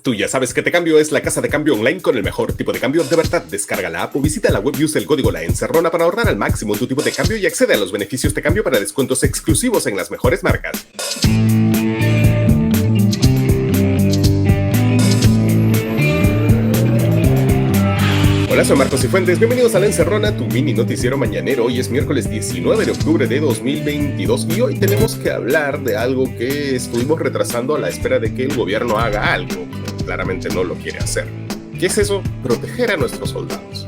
Tú ya sabes que Te Cambio es la casa de cambio online con el mejor tipo de cambio de verdad. Descarga la app o visita la web y usa el código La Encerrona para ahorrar al máximo tu tipo de cambio y accede a los beneficios de cambio para descuentos exclusivos en las mejores marcas. Hola, soy Marcos Cifuentes. Bienvenidos a La Encerrona, tu mini noticiero mañanero. Hoy es miércoles 19 de octubre de 2022 y hoy tenemos que hablar de algo que estuvimos retrasando a la espera de que el gobierno haga algo. Claramente no lo quiere hacer. ¿Qué es eso? Proteger a nuestros soldados.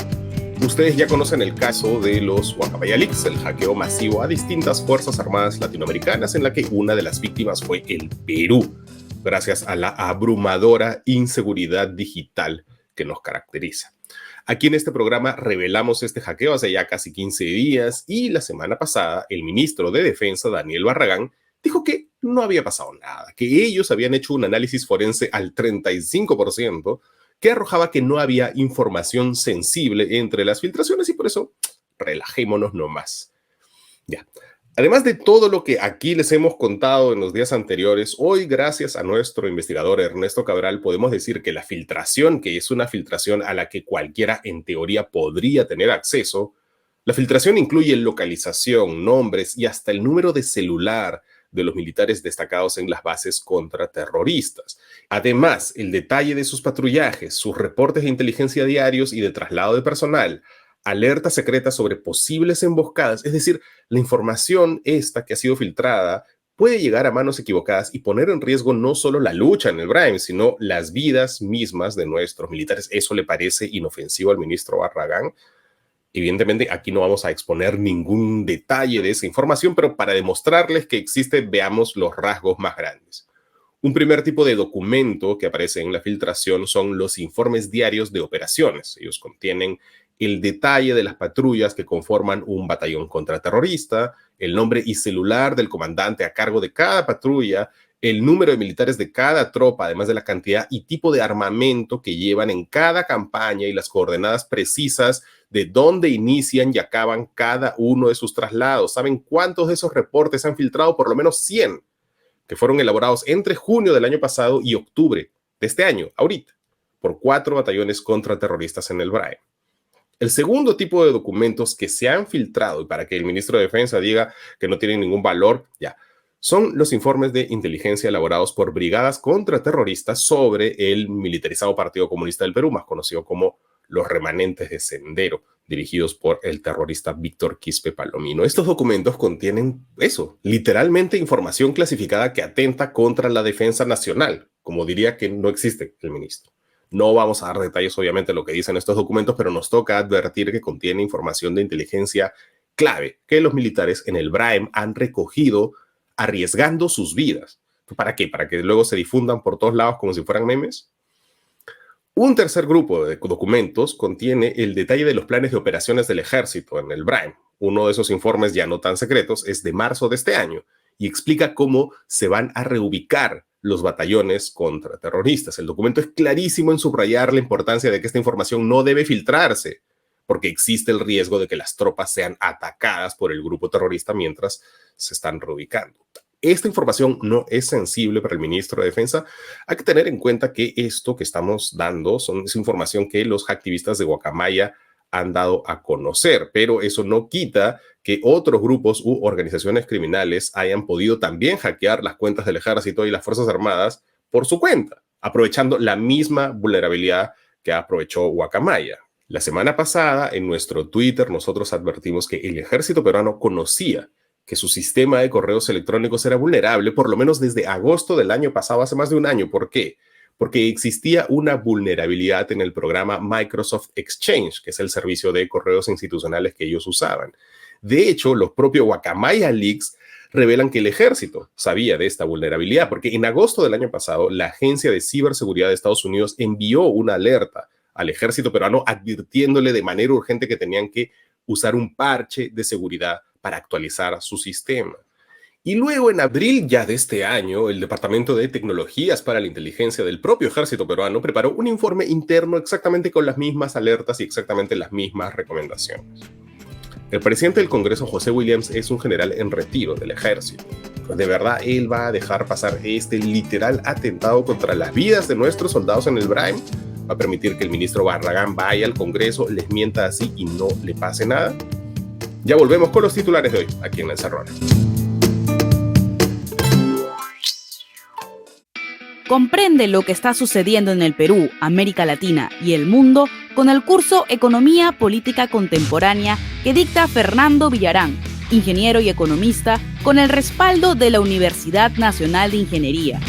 Ustedes ya conocen el caso de los Guacamaya Leaks, el hackeo masivo a distintas fuerzas armadas latinoamericanas, en la que una de las víctimas fue el Perú, gracias a la abrumadora inseguridad digital que nos caracteriza. Aquí en este programa revelamos este hackeo hace ya casi 15 días y la semana pasada el ministro de Defensa, Daniel Barragán, dijo que no había pasado nada, que ellos habían hecho un análisis forense al 35% que arrojaba que no había información sensible entre las filtraciones y por eso relajémonos nomás. Ya. Además de todo lo que aquí les hemos contado en los días anteriores, hoy gracias a nuestro investigador Ernesto Cabral podemos decir que la filtración, que es una filtración a la que cualquiera en teoría podría tener acceso, la filtración incluye localización, nombres y hasta el número de celular de los militares destacados en las bases contraterroristas. Además, el detalle de sus patrullajes, sus reportes de inteligencia diarios y de traslado de personal, alertas secretas sobre posibles emboscadas, es decir, la información esta que ha sido filtrada puede llegar a manos equivocadas y poner en riesgo no solo la lucha en el Braim, sino las vidas mismas de nuestros militares. ¿Eso le parece inofensivo al ministro Barragán? Evidentemente, aquí no vamos a exponer ningún detalle de esa información, pero para demostrarles que existe, veamos los rasgos más grandes. Un primer tipo de documento que aparece en la filtración son los informes diarios de operaciones. Ellos contienen el detalle de las patrullas que conforman un batallón contraterrorista, el nombre y celular del comandante a cargo de cada patrulla, el número de militares de cada tropa, además de la cantidad y tipo de armamento que llevan en cada campaña y las coordenadas precisas de dónde inician y acaban cada uno de sus traslados. ¿Saben cuántos de esos reportes han filtrado? Por lo menos 100, que fueron elaborados entre junio del año pasado y octubre de este año, ahorita, por 4 batallones contraterroristas en el Braem. El segundo tipo de documentos que se han filtrado, y para que el ministro de Defensa diga que no tienen ningún valor, ya, son los informes de inteligencia elaborados por brigadas contraterroristas sobre el militarizado Partido Comunista del Perú, más conocido como los remanentes de Sendero, dirigidos por el terrorista Víctor Quispe Palomino. Estos documentos contienen eso, literalmente información clasificada que atenta contra la defensa nacional, como diría que no existe el ministro. No vamos a dar detalles, obviamente, de lo que dicen estos documentos, pero nos toca advertir que contiene información de inteligencia clave que los militares en el Braem han recogido arriesgando sus vidas. ¿Para qué? ¿Para que luego se difundan por todos lados como si fueran memes? Un tercer grupo de documentos contiene el detalle de los planes de operaciones del ejército en el Braem. Uno de esos informes ya no tan secretos es de marzo de este año y explica cómo se van a reubicar los batallones contraterroristas. El documento es clarísimo en subrayar la importancia de que esta información no debe filtrarse, porque existe el riesgo de que las tropas sean atacadas por el grupo terrorista mientras se están reubicando. Esta información no es sensible para el ministro de Defensa. Hay que tener en cuenta que esto que estamos dando es información que los activistas de Guacamaya han dado a conocer, pero eso no quita que otros grupos u organizaciones criminales hayan podido también hackear las cuentas del ejército y las Fuerzas Armadas por su cuenta, aprovechando la misma vulnerabilidad que aprovechó Guacamaya. La semana pasada, en nuestro Twitter, nosotros advertimos que el ejército peruano conocía que su sistema de correos electrónicos era vulnerable, por lo menos desde agosto del año pasado, hace más de un año. ¿Por qué? Porque existía una vulnerabilidad en el programa Microsoft Exchange, que es el servicio de correos institucionales que ellos usaban. De hecho, los propios Guacamaya Leaks revelan que el ejército sabía de esta vulnerabilidad, porque en agosto del año pasado, la Agencia de Ciberseguridad de Estados Unidos envió una alerta al ejército peruano advirtiéndole de manera urgente que tenían que usar un parche de seguridad para actualizar su sistema. Y luego, en abril ya de este año, el Departamento de Tecnologías para la Inteligencia del propio ejército peruano preparó un informe interno exactamente con las mismas alertas y exactamente las mismas recomendaciones. El presidente del Congreso, José Williams, es un general en retiro del ejército. Pues de verdad, él va a dejar pasar este literal atentado contra las vidas de nuestros soldados en el Brain. Va a permitir que el ministro Barragán vaya al Congreso, les mienta así y no le pase nada. Ya volvemos con los titulares de hoy, aquí en La Encerrona. Comprende lo que está sucediendo en el Perú, América Latina y el mundo con el curso Economía Política Contemporánea que dicta Fernando Villarán, ingeniero y economista, con el respaldo de la Universidad Nacional de Ingeniería.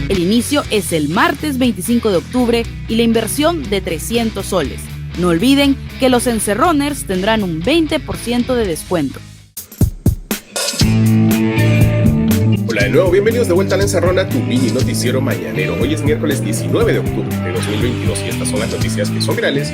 El inicio es el martes 25 de octubre y la inversión de 300 soles. No olviden que los encerroners tendrán un 20% de descuento. Hola de nuevo, bienvenidos de vuelta a La Encerrona, tu mini noticiero mañanero. Hoy es miércoles 19 de octubre de 2022 y estas son las noticias que son virales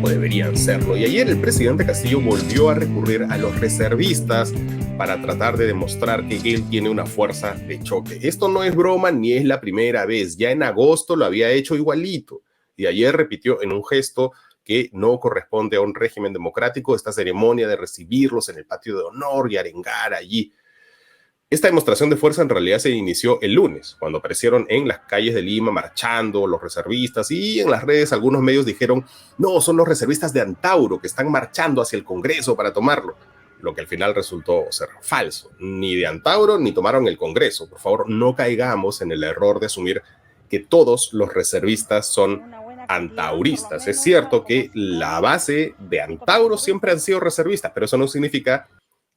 o deberían serlo. Y ayer el presidente Castillo volvió a recurrir a los reservistas para tratar de demostrar que él tiene una fuerza de choque. Esto no es broma ni es la primera vez. Ya en agosto lo había hecho igualito y ayer repitió en un gesto que no corresponde a un régimen democrático esta ceremonia de recibirlos en el patio de honor y arengar allí. Esta demostración de fuerza en realidad se inició el lunes, cuando aparecieron en las calles de Lima marchando los reservistas y en las redes algunos medios dijeron, no, son los reservistas de Antauro que están marchando hacia el Congreso para tomarlo, lo que al final resultó ser falso. Ni de Antauro ni tomaron el Congreso. Por favor, no caigamos en el error de asumir que todos los reservistas son antauristas. Es cierto que la base de Antauro siempre han sido reservistas, pero eso no significa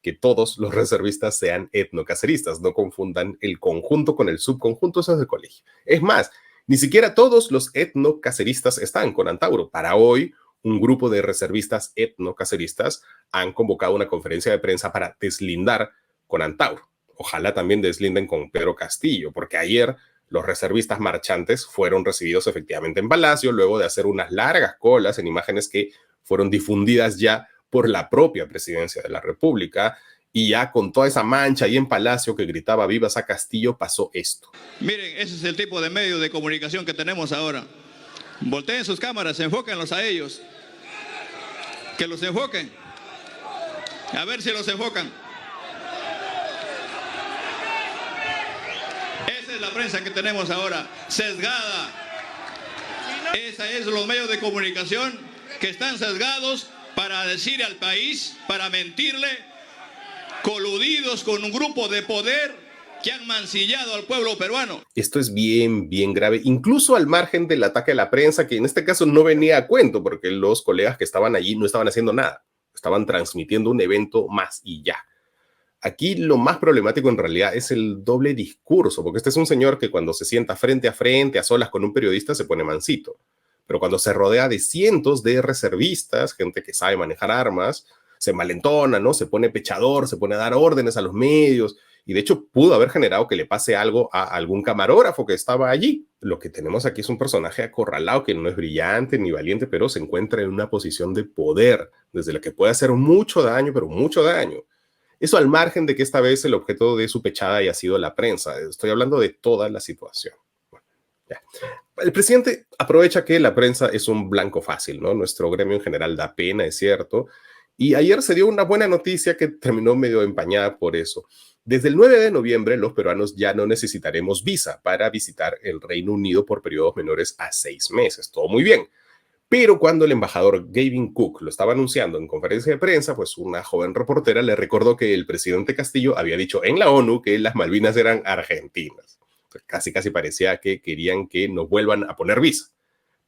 que todos los reservistas sean etnocaceristas. No confundan el conjunto con el subconjunto, eso es de colegio. Es más, ni siquiera todos los etnocaceristas están con Antauro. Para hoy, un grupo de reservistas etnocaceristas han convocado una conferencia de prensa para deslindar con Antauro. Ojalá también deslinden con Pedro Castillo, porque ayer los reservistas marchantes fueron recibidos efectivamente en Palacio, luego de hacer unas largas colas en imágenes que fueron difundidas ya por la propia presidencia de la República, y ya con toda esa mancha ahí en Palacio que gritaba "Vivas a Castillo", pasó esto. Miren, ese es el tipo de medio de comunicación que tenemos ahora. Volteen sus cámaras, enfóquenlos a ellos. Que los enfoquen. A ver si los enfocan. Esa es la prensa que tenemos ahora, sesgada. Esa es los medios de comunicación que están sesgados para decir al país, para mentirle, coludidos con un grupo de poder que han mancillado al pueblo peruano. Esto es bien grave, incluso al margen del ataque a la prensa, que en este caso no venía a cuento, porque los colegas que estaban allí no estaban haciendo nada, estaban transmitiendo un evento más y ya. Aquí lo más problemático en realidad es el doble discurso, porque este es un señor que cuando se sienta frente, a solas con un periodista, se pone mansito. Pero cuando se rodea de cientos de reservistas, gente que sabe manejar armas, se malentona, ¿no? Se pone pechador, se pone a dar órdenes a los medios, y de hecho pudo haber generado que le pase algo a algún camarógrafo que estaba allí. Lo que tenemos aquí es un personaje acorralado que no es brillante ni valiente, pero se encuentra en una posición de poder, desde la que puede hacer mucho daño, pero mucho daño. Eso al margen de que esta vez el objeto de su pechada haya sido la prensa. Estoy hablando de toda la situación. Ya. El presidente aprovecha que la prensa es un blanco fácil, ¿no? Nuestro gremio en general da pena, es cierto. Y ayer se dio una buena noticia que terminó medio empañada por eso. Desde el 9 de noviembre, los peruanos ya no necesitaremos visa para visitar el Reino Unido por periodos menores a 6 meses. Todo muy bien. Pero cuando el embajador Gavin Cook lo estaba anunciando en conferencia de prensa, pues una joven reportera le recordó que el presidente Castillo había dicho en la ONU que las Malvinas eran argentinas. Casi parecía que querían que nos vuelvan a poner visa.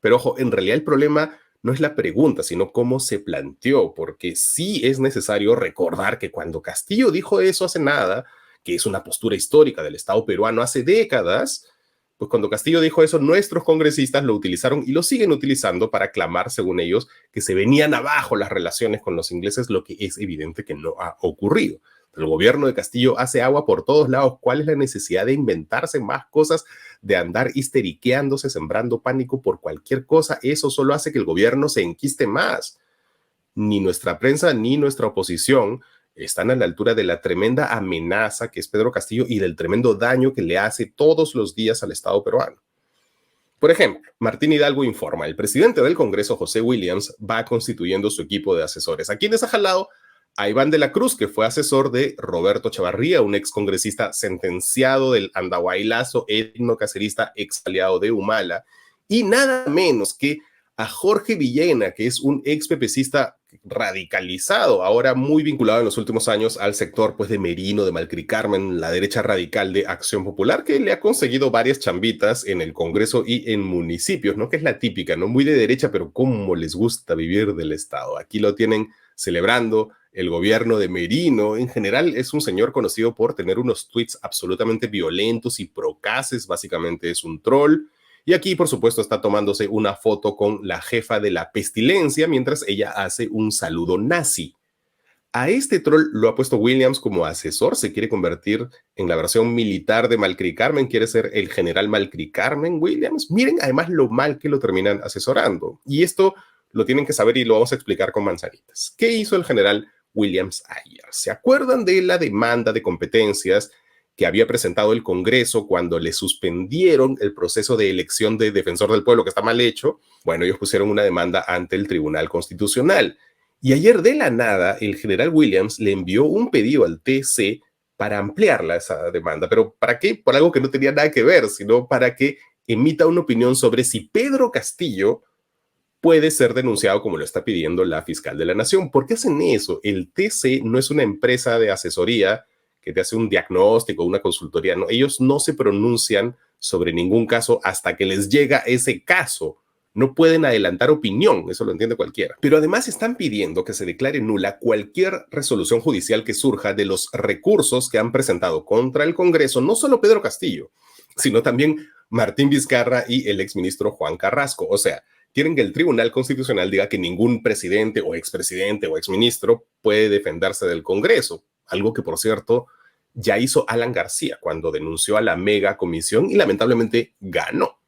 Pero ojo, en realidad el problema no es la pregunta, sino cómo se planteó, porque sí es necesario recordar que cuando Castillo dijo eso hace nada, que es una postura histórica del Estado peruano hace décadas, pues cuando Castillo dijo eso, nuestros congresistas lo utilizaron y lo siguen utilizando para clamar, según ellos, que se venían abajo las relaciones con los ingleses, lo que es evidente que no ha ocurrido. El gobierno de Castillo hace agua por todos lados. ¿Cuál es la necesidad de inventarse más cosas, de andar histeriqueándose, sembrando pánico por cualquier cosa? Eso solo hace que el gobierno se enquiste más. Ni nuestra prensa ni nuestra oposición están a la altura de la tremenda amenaza que es Pedro Castillo y del tremendo daño que le hace todos los días al Estado peruano. Por ejemplo, Martín Hidalgo informa, el presidente del Congreso, José Williams, va constituyendo su equipo de asesores, a quienes ha jalado a Iván de la Cruz, que fue asesor de Roberto Chavarría, un excongresista sentenciado del Andahuaylazo etnocacerista ex aliado de Humala, y nada menos que a Jorge Villena, que es un ex pepecista radicalizado, ahora muy vinculado en los últimos años al sector pues, de Merino, de Malcricarmen, la derecha radical de Acción Popular, que le ha conseguido varias chambitas en el Congreso y en municipios, ¿no? Que es la típica, ¿no? Muy de derecha, pero cómo les gusta vivir del Estado. Aquí lo tienen celebrando el gobierno de Merino. En general es un señor conocido por tener unos tweets absolutamente violentos y procaces, básicamente es un troll. Y aquí, por supuesto, está tomándose una foto con la jefa de la pestilencia mientras ella hace un saludo nazi. A este troll lo ha puesto Williams como asesor, se quiere convertir en la versión militar de Malcricarmen, quiere ser el general Malcricarmen Williams. Miren además lo mal que lo terminan asesorando. Y esto lo tienen que saber y lo vamos a explicar con manzanitas. ¿Qué hizo el general Williams ayer? ¿Se acuerdan de la demanda de competencias que había presentado el Congreso cuando le suspendieron el proceso de elección de defensor del pueblo, que está mal hecho? Bueno, ellos pusieron una demanda ante el Tribunal Constitucional. Y ayer de la nada, el general Williams le envió un pedido al TC para ampliarla esa demanda. ¿Pero para qué? Por algo que no tenía nada que ver, sino para que emita una opinión sobre si Pedro Castillo puede ser denunciado como lo está pidiendo la fiscal de la Nación. ¿Por qué hacen eso? El TC no es una empresa de asesoría que te hace un diagnóstico, una consultoría. No, ellos no se pronuncian sobre ningún caso hasta que les llega ese caso. No pueden adelantar opinión, eso lo entiende cualquiera. Pero además están pidiendo que se declare nula cualquier resolución judicial que surja de los recursos que han presentado contra el Congreso, no solo Pedro Castillo, sino también Martín Vizcarra y el exministro Juan Carrasco. O sea, quieren que el Tribunal Constitucional diga que ningún presidente o expresidente o exministro puede defenderse del Congreso. Algo que, por cierto, ya hizo Alan García cuando denunció a la mega comisión y lamentablemente ganó.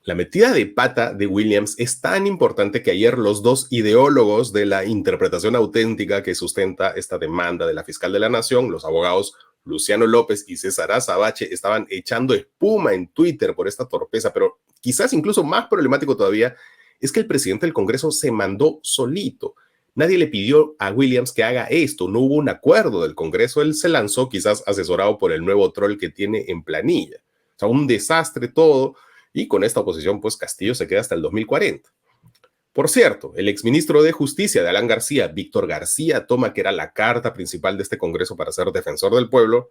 La metida de pata de Williams es tan importante que ayer los dos ideólogos de la interpretación auténtica que sustenta esta demanda de la fiscal de la Nación, los abogados Luciano López y César Azabache, estaban echando espuma en Twitter por esta torpeza, pero quizás incluso más problemático todavía es que el presidente del Congreso se mandó solito. Nadie le pidió a Williams que haga esto, no hubo un acuerdo del Congreso, él se lanzó quizás asesorado por el nuevo troll que tiene en planilla. O sea, un desastre todo, y con esta oposición pues Castillo se queda hasta el 2040. Por cierto, el exministro de Justicia de Alan García, Víctor García Toma, que era la carta principal de este Congreso para ser defensor del pueblo,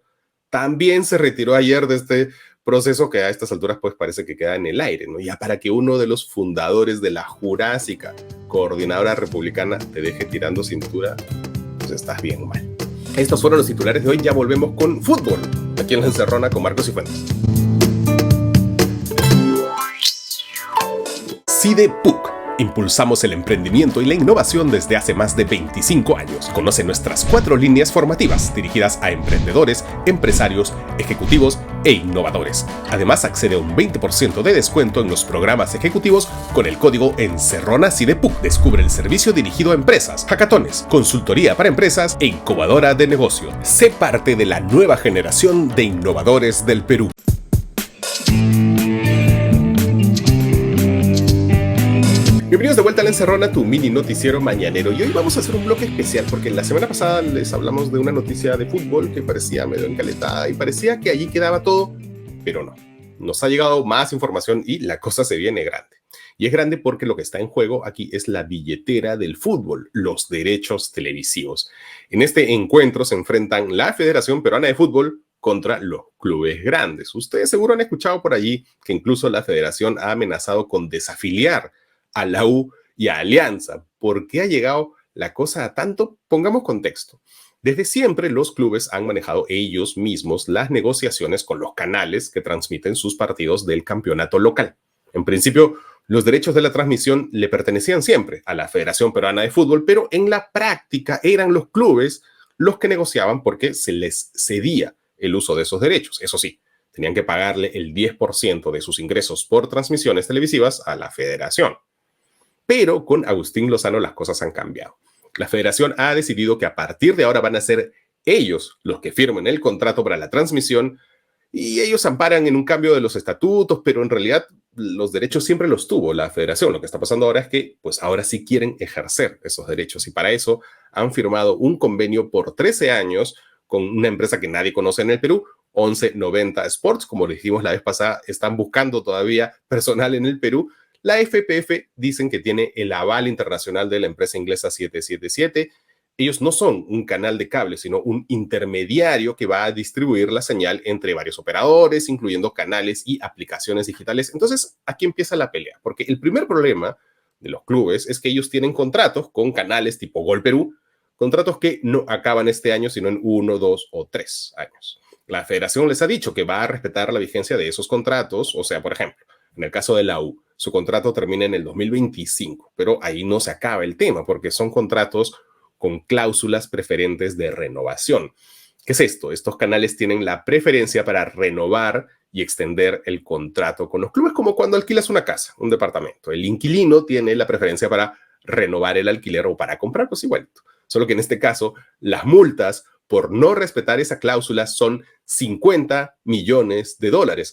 también se retiró ayer de este proceso que a estas alturas pues parece que queda en el aire, ¿no? Ya para que uno de los fundadores de la Jurásica Coordinadora Republicana te deje tirando cintura, pues estás bien mal. Estos fueron los titulares de hoy, ya volvemos con fútbol, aquí en La Encerrona con Marcos Cifuentes. CIDEPUC. Impulsamos el emprendimiento y la innovación desde hace más de 25 años. Conoce nuestras 4 líneas formativas dirigidas a emprendedores, empresarios, ejecutivos e innovadores. Además, accede a un 20% de descuento en los programas ejecutivos con el código Encerrona CIDEPUC. Descubre el servicio dirigido a empresas, hackatones, consultoría para empresas e incubadora de negocio. Sé parte de la nueva generación de innovadores del Perú. Bienvenidos de vuelta a La Encerrona, tu mini noticiero mañanero. Y hoy vamos a hacer un bloque especial porque la semana pasada les hablamos de una noticia de fútbol que parecía medio encaletada y parecía que allí quedaba todo, pero no. Nos ha llegado más información y la cosa se viene grande. Y es grande porque lo que está en juego aquí es la billetera del fútbol, los derechos televisivos. En este encuentro se enfrentan la Federación Peruana de Fútbol contra los clubes grandes. Ustedes seguro han escuchado por allí que incluso la Federación ha amenazado con desafiliar a la U y a Alianza. ¿Por qué ha llegado la cosa a tanto? Pongamos contexto. Desde siempre los clubes han manejado ellos mismos las negociaciones con los canales que transmiten sus partidos del campeonato local. En principio, los derechos de la transmisión le pertenecían siempre a la Federación Peruana de Fútbol, pero en la práctica eran los clubes los que negociaban porque se les cedía el uso de esos derechos. Eso sí, tenían que pagarle el 10% de sus ingresos por transmisiones televisivas a la Federación. Pero con Agustín Lozano las cosas han cambiado. La Federación ha decidido que a partir de ahora van a ser ellos los que firmen el contrato para la transmisión y ellos amparan en un cambio de los estatutos, pero en realidad los derechos siempre los tuvo la federación. Lo que está pasando ahora es que, pues ahora sí quieren ejercer esos derechos y para eso han firmado un convenio por 13 años con una empresa que nadie conoce en el Perú, 1190 Sports. Como les dijimos la vez pasada, están buscando todavía personal en el Perú. La FPF dicen que tiene el aval internacional de la empresa inglesa 777. Ellos no son un canal de cable, sino un intermediario que va a distribuir la señal entre varios operadores, incluyendo canales y aplicaciones digitales. Entonces, aquí empieza la pelea, porque el primer problema de los clubes es que ellos tienen contratos con canales tipo Gol Perú, contratos que no acaban este año, sino en 1, 2 o 3 años. La federación les ha dicho que va a respetar la vigencia de esos contratos, o sea, por ejemplo, en el caso de la U, su contrato termina en el 2025, pero ahí no se acaba el tema, porque son contratos con cláusulas preferentes de renovación. ¿Qué es esto? Estos canales tienen la preferencia para renovar y extender el contrato con los clubes, como cuando alquilas una casa, un departamento. El inquilino tiene la preferencia para renovar el alquiler o para comprar, pues igualito. Solo que en este caso, las multas por no respetar esa cláusula son $50 millones.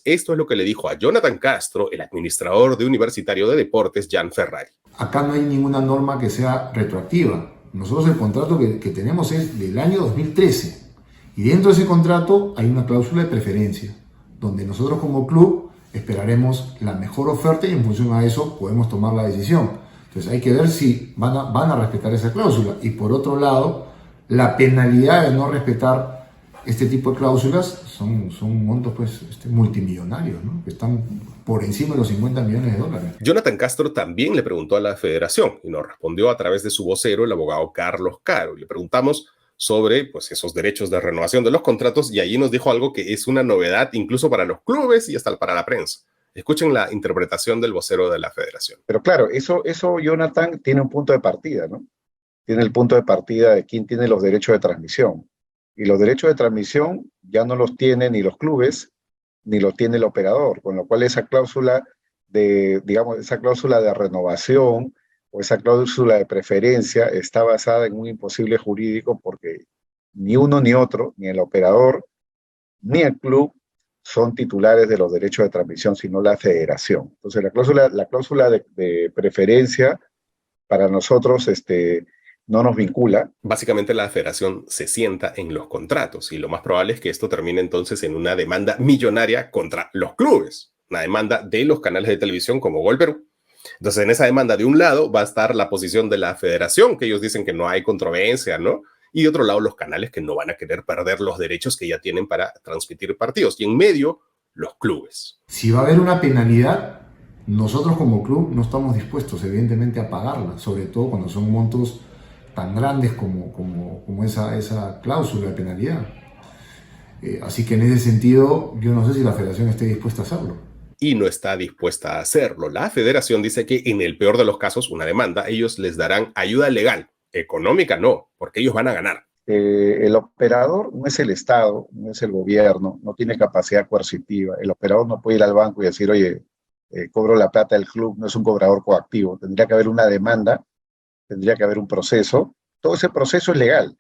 Esto es lo que le dijo a Jonathan Castro, el administrador de Universitario de Deportes, Jan Ferrari. Acá no hay ninguna norma que sea retroactiva. Nosotros el contrato que tenemos es del año 2013 y dentro de ese contrato hay una cláusula de preferencia donde nosotros como club esperaremos la mejor oferta y en función a eso podemos tomar la decisión. Entonces hay que ver si van a respetar esa cláusula. Y por otro lado, la penalidad de no respetar este tipo de cláusulas son montos pues, multimillonarios, ¿no? Que están por encima de los $50 millones. Jonathan Castro también le preguntó a la federación y nos respondió a través de su vocero, el abogado Carlos Caro. Y le preguntamos sobre pues, esos derechos de renovación de los contratos y allí nos dijo algo que es una novedad incluso para los clubes y hasta para la prensa. Escuchen la interpretación del vocero de la federación. Pero claro, eso Jonathan tiene un punto de partida, ¿no? Tiene el punto de partida de quién tiene los derechos de transmisión. Y los derechos de transmisión ya no los tienen ni los clubes, ni los tiene el operador, con lo cual esa cláusula de renovación o esa cláusula de preferencia está basada en un imposible jurídico porque ni uno ni otro, ni el operador, ni el club, son titulares de los derechos de transmisión, sino la federación. Entonces, la cláusula de preferencia para nosotros no nos vincula. Básicamente, la federación se sienta en los contratos y lo más probable es que esto termine entonces en una demanda millonaria contra los clubes, una demanda de los canales de televisión como Gol Perú. Entonces, en esa demanda, de un lado va a estar la posición de la federación, que ellos dicen que no hay controversia, ¿no? Y de otro lado, los canales que no van a querer perder los derechos que ya tienen para transmitir partidos. Y en medio, los clubes. Si va a haber una penalidad, nosotros como club no estamos dispuestos, evidentemente, a pagarla, sobre todo cuando son montos tan grandes como esa cláusula de penalidad. Así que en ese sentido, yo no sé si la federación esté dispuesta a hacerlo. Y no está dispuesta a hacerlo. La federación dice que en el peor de los casos, una demanda, ellos les darán ayuda legal. Económica no, porque ellos van a ganar. El operador no es el Estado, no es el gobierno, no tiene capacidad coercitiva. El operador no puede ir al banco y decir, oye, cobro la plata del club, no es un cobrador coactivo. Tendría que haber una demanda, tendría que haber un proceso. Todo ese proceso es legal.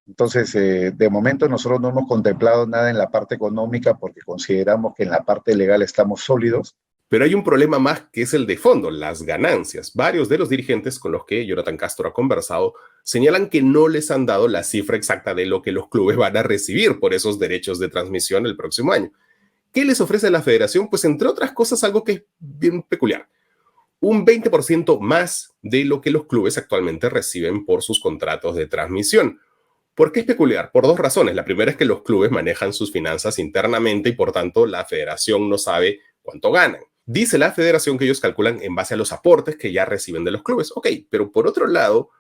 Entonces, de momento nosotros no hemos contemplado nada en la parte económica porque consideramos que en la parte legal estamos sólidos. Pero hay un problema más que es el de fondo, las ganancias. Varios de los dirigentes con los que Jonathan Castro ha conversado señalan que no les han dado la cifra exacta de lo que los clubes van a recibir por esos derechos de transmisión el próximo año. ¿Qué les ofrece la federación? Pues entre otras cosas algo que es bien peculiar. Un 20% más de lo que los clubes actualmente reciben por sus contratos de transmisión. ¿Por qué es peculiar? Por dos razones. La primera es que los clubes manejan sus finanzas internamente y por tanto la federación no sabe cuánto ganan. Dice la federación que ellos calculan en base a los aportes que ya reciben de los clubes. Ok, pero por otro lado,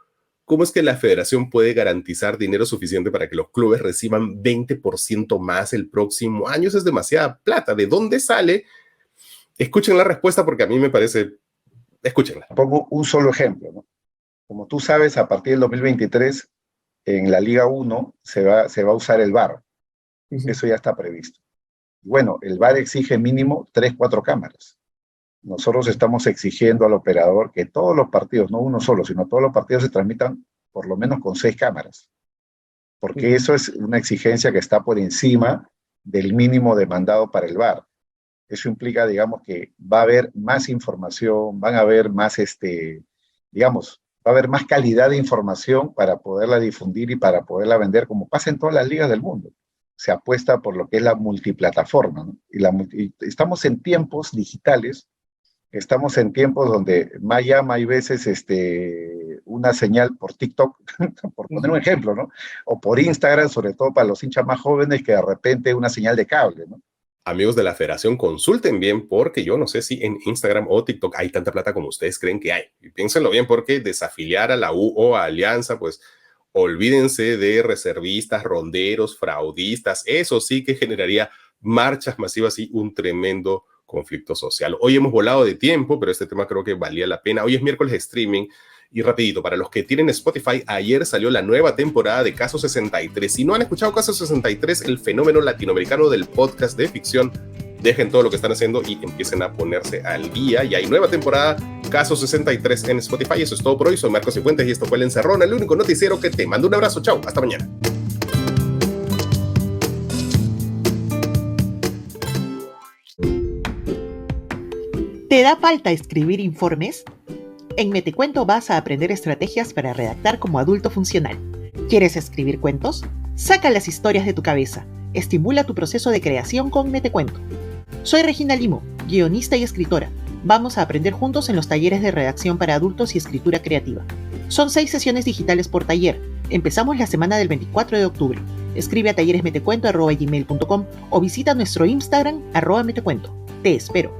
¿cómo es que la federación puede garantizar dinero suficiente para que los clubes reciban 20% más el próximo año? Eso es demasiada plata. ¿De dónde sale? Escuchen la respuesta porque a mí me parece... Escúchenla. Pongo un solo ejemplo, ¿no? Como tú sabes, a partir del 2023, en la Liga 1 se va a usar el VAR. Eso ya está previsto. Bueno, el VAR exige mínimo 3-4 cámaras. Nosotros estamos exigiendo al operador que todos los partidos, no uno solo, sino todos los partidos se transmitan por lo menos con 6 cámaras. Porque eso es una exigencia que está por encima del mínimo demandado para el VAR. Eso implica, digamos, que va a haber más información, van a haber más, digamos, va a haber más calidad de información para poderla difundir y para poderla vender, como pasa en todas las ligas del mundo. Se apuesta por lo que es la multiplataforma, ¿no? Y estamos en tiempos digitales, estamos en tiempos donde más llama hay veces una señal por TikTok, por poner un ejemplo, ¿no? O por Instagram, sobre todo para los hinchas más jóvenes, que de repente una señal de cable, ¿no? Amigos de la federación, consulten bien porque yo no sé si en Instagram o TikTok hay tanta plata como ustedes creen que hay. Y piénsenlo bien porque desafiliar a la U o a Alianza, pues olvídense de reservistas, ronderos, fraudistas. Eso sí que generaría marchas masivas y un tremendo conflicto social. Hoy hemos volado de tiempo, pero este tema creo que valía la pena. Hoy es miércoles de streaming. Y rapidito, para los que tienen Spotify, ayer salió la nueva temporada de Caso 63. Si no han escuchado Caso 63, el fenómeno latinoamericano del podcast de ficción, dejen todo lo que están haciendo y empiecen a ponerse al día. Y hay nueva temporada, Caso 63 en Spotify. Eso es todo por hoy. Soy Marcos Cifuentes y esto fue El Encerrón, el único noticiero que te mando un abrazo. Chao, hasta mañana. ¿Te da falta escribir informes? En Metecuento vas a aprender estrategias para redactar como adulto funcional. ¿Quieres escribir cuentos? Saca las historias de tu cabeza. Estimula tu proceso de creación con Metecuento. Soy Regina Limo, guionista y escritora. Vamos a aprender juntos en los talleres de redacción para adultos y escritura creativa. Son 6 sesiones digitales por taller. Empezamos la semana del 24 de octubre. Escribe a talleresmetecuento@gmail.com o visita nuestro Instagram @metecuento. Te espero.